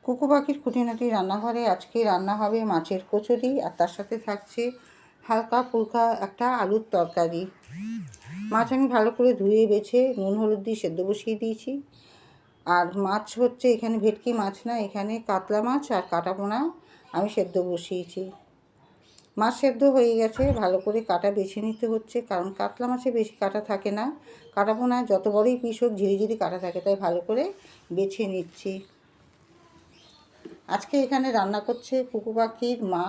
কুকু পাখির খুঁটিনাটি রান্নাঘরে আজকে রান্না হবে মাছের কচুরি, আর তার সাথে থাকছে হালকা ফুলকা একটা আলুর তরকারি। মাছ আমি ভালো করে ধুয়ে বেছে নুন হলুদ দিয়ে সেদ্ধ বসিয়ে দিয়েছি। আর মাছ হচ্ছে এখানে ভেটকি মাছ না, এখানে কাতলা মাছ আর কাটা পোনা আমি সেদ্ধ বসিয়েছি। মাছ সেদ্ধ হয়ে গেছে, ভালো করে কাটা বেছে নিতে হচ্ছে, কারণ কাতলা মাছে বেশি কাটা থাকে না, কাটা পোনায় যত বড়ই পিস হোক ঝিরিঝিরি কাটা থাকে, তাই ভালো করে বেছে নিচ্ছি। আজকে এখানে রান্না করছে কুকু পাখির মা,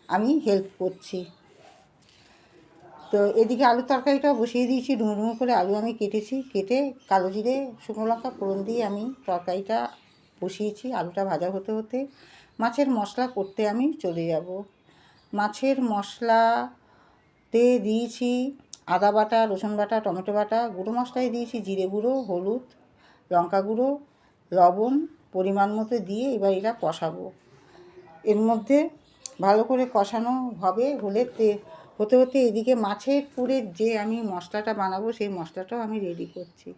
আমি হেল্প করছি। তো এদিকে আলুর তরকারিটাও বসিয়ে দিয়েছি, ডুমো ডুমো করে আলু আমি কেটে কালো জিরে শুকনো লঙ্কা ফোড়ন দিয়ে আমি তরকারিটা বসিয়েছি। আলুটা ভাজা হতে হতে মাছের মশলা করতে আমি চলে যাব। মাছের মশলাতে দিয়েছি আদা বাটা, রসুন বাটা, টমেটো বাটা, গুঁড়ো মশলায় দিয়েছি জিরে গুঁড়ো, হলুদ, লঙ্কা গুঁড়ো, লবণ পরিমাণ মতো দিয়ে এবার এটা কষাবো। এর মধ্যে ভালো করে কষানো হবে, হতে হতে এদিকে মাছের পুরের যে আমি মশলাটা বানাবো সেই মশলাটাও আমি রেডি করছি।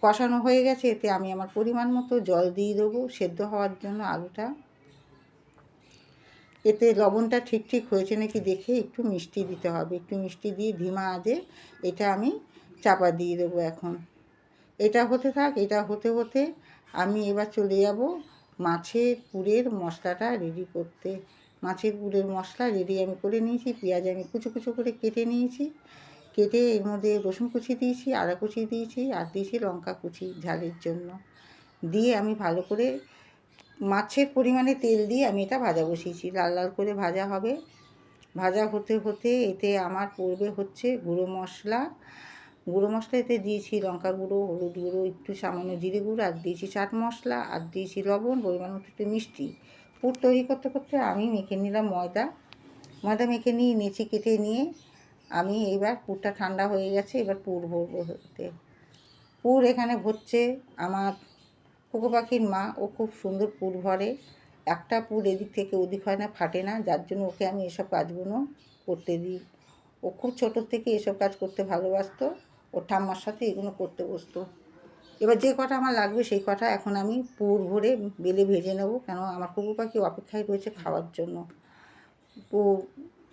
কষানো হয়ে গেছে, এতে আমি আমার পরিমাণ মতো জল দিয়ে দেবো সেদ্ধ হওয়ার জন্য আলুটা। এতে লবণটা ঠিক হয়েছে নাকি দেখে একটু মিষ্টি দিতে হবে, একটু মিষ্টি দিয়ে ধিমা আঁচে এটা আমি চাপা দিয়ে দেবো। এখন এটা হতে থাক। এটা হতে হতে আমি এবার চলে যাব মাছের পুরের মশলাটা রেডি করতে। মাছের পুরের মশলা রেডি আমি করে নিয়েছি। পেঁয়াজ আমি কুচো কুচো করে কেটে নিয়েছি, কেটে এর মধ্যে রসুন কুচি দিয়েছি, আদা কুচি দিয়েছি, আর দিয়েছি লঙ্কা কুচি ঝালের জন্য। দিয়ে আমি ভালো করে মাছের পরিমাণে তেল দিয়ে আমি এটা ভাজা বসিয়েছি, লাল লাল করে ভাজা হবে। ভাজা হতে হতে এতে আমার পড়বে হচ্ছে গুঁড়ো মশলা। গুঁড়ো মশলা এতে দিয়েছি লঙ্কা গুঁড়ো, হলুদ গুঁড়ো, একটু সামান্য জিরে গুঁড়ো, আর দিয়েছি চাট মশলা, আর দিয়েছি লবণ, পরিমাণ মতো একটু মিষ্টি। পুর তৈরি করতে করতে আমি মেখে নিলাম ময়দা মেখে নিয়ে নিয়েছি কেটে নিয়ে। আমি এবার পুরটা ঠান্ডা হয়ে গেছে, এবার পুর ভরবো হতে। পুর এখানে ভরছে আমার কুকু পাখির মা, ও খুব সুন্দর পুর ভরে। একটা পুর এদিক থেকে ওদিক হয় না, ফাটে না, যার জন্য ওকে আমি এসব কাজগুলো করতে দিই। ও খুব ছোটোর থেকে এসব কাজ করতে ভালোবাসতো, ওর ঠাম্মার সাথে এগুলো করতে বসতো। এবার যে কটা আমার লাগবে সেই কটা এখন আমি পুর ভরে বেলে ভেজে নেব, কেন আমার কুকু পাখি অপেক্ষায় রয়েছে খাওয়ার জন্য।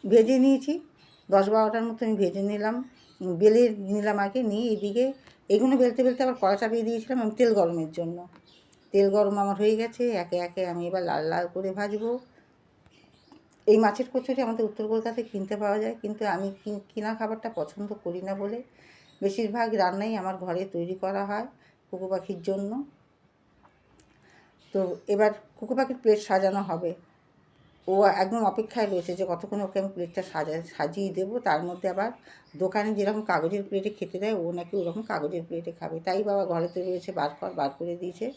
ভেজে নিয়েছি 10-12টার মতো আমি ভেজে নিলাম, বেলে নিলাম আগে। নিয়ে এদিকে এগুলো বেলতে বেলতে আবার কড়া চাপিয়ে দিয়েছিলাম আমি তেল গরমের জন্য। তেল গরম আমার হয়ে গেছে, একে একে আমি এবার লাল লাল করে ভাজবো। এই মাছের কচুরি আমাদের উত্তর কলকাতায় কিনতে পাওয়া যায়, কিন্তু আমি কিনা খাবারটা পছন্দ করি না বলে বেশিরভাগ রান্নাই আমার ঘরে তৈরি করা হয় কুকু পাখির জন্য। তো এবার কুকু পাখির প্লেট সাজানো হবে। ও একদম অপেক্ষায় রয়েছে যে কতক্ষণে ওকে আমি প্লেটটা সাজিয়ে দেবো। তার মধ্যে আবার দোকানে যেরকম কাগজের প্লেটে খেতে দেয়, ও নাকি ওরকম কাগজের প্লেটে খাবে। তাই বাবা ঘরেতে রয়েছে, বার করে দিয়েছে।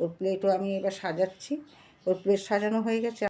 ওর প্লেটও আমি এবার সাজাচ্ছি। ওর প্লেট সাজানো হয়ে গেছে।